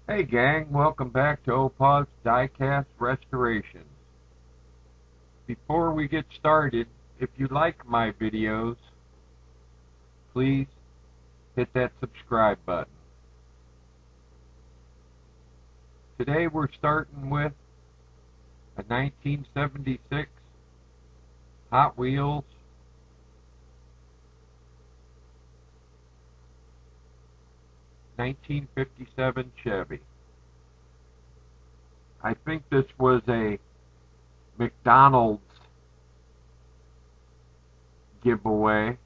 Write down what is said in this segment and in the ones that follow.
Hey gang, welcome back to Opaw's Diecast Restorations. Before we get started, if you like my videos, please hit that subscribe button. Today we're starting with a 1976 Hot Wheels 1957 Chevy. I think this was a McDonald's giveaway,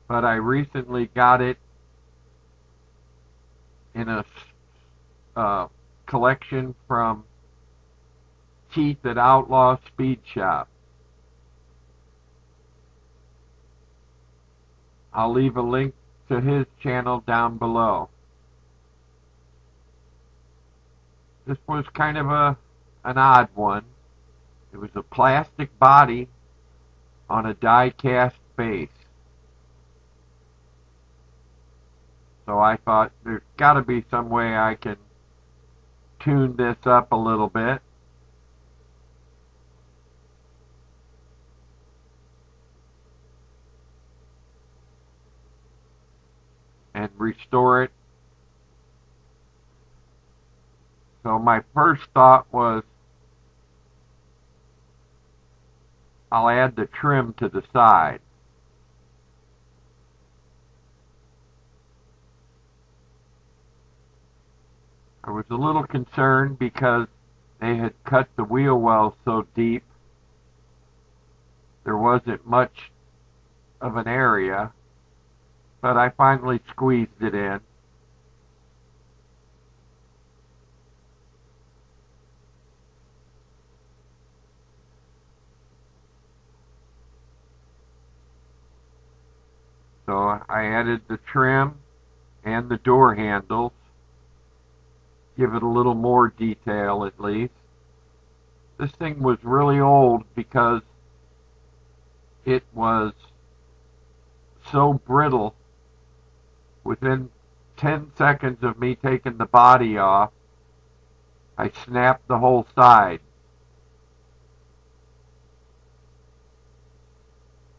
but I recently got it in a collection from Keith at Outlaw Speed Shop. I'll leave a link to his channel down below. This was kind of an odd one. It was a plastic body on a die-cast base. So I thought there's got to be some way I can tune this up a little bit. And restore it. So my first thought was I'll add the trim to the side. I was a little concerned because they had cut the wheel wells so deep there wasn't much of an area, but I finally squeezed it in. So I added the trim and the door handles, give it a little more detail at least. This thing was really old because it was so brittle. Within 10 seconds of me taking the body off, I snapped the whole side.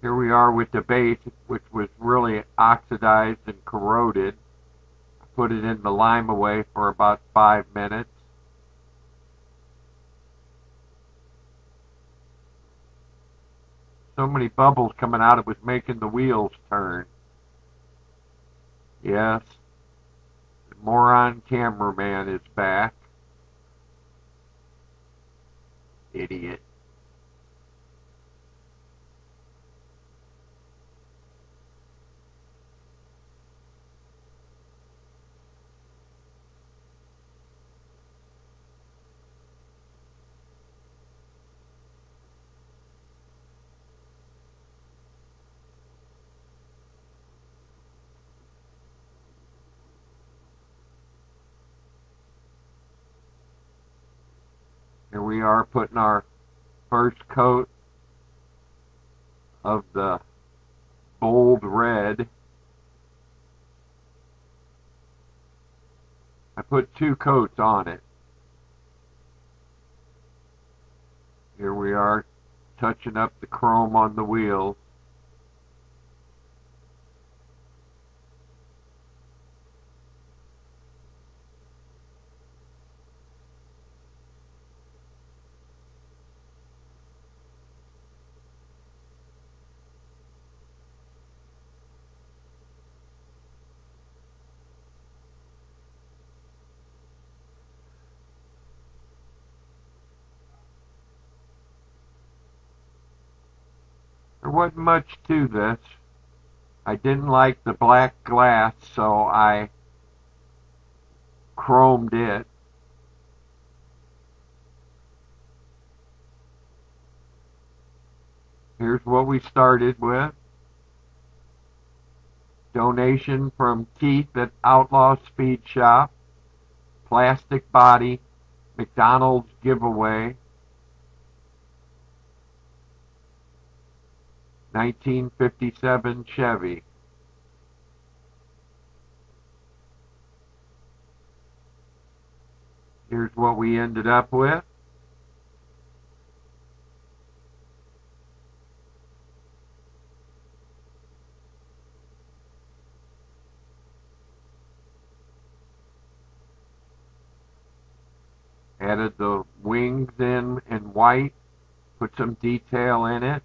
Here we are with the base, which was really oxidized and corroded. I put it in the lime away for about 5 minutes. So many bubbles coming out, it was making the wheels turn. Yes, the moron cameraman is back. Idiot. Here we are putting our first coat of the bold red. I put 2 coats on it. Here we are touching up the chrome on the wheels. There wasn't much to this. I didn't like the black glass, so I chromed it. Here's what we started with. Donation from Keith at Outlaw Speed Shop. Plastic body, McDonald's giveaway. 1957 Chevy. here's what we ended up with. Added the wings in white, put some detail in it.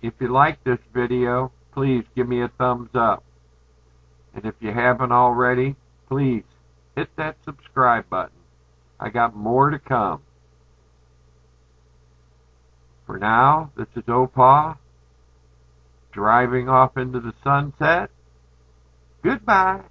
If you like this video, please give me a thumbs up. And if you haven't already, please hit that subscribe button. I got more to come. For now, this is Opa, driving off into the sunset. Goodbye.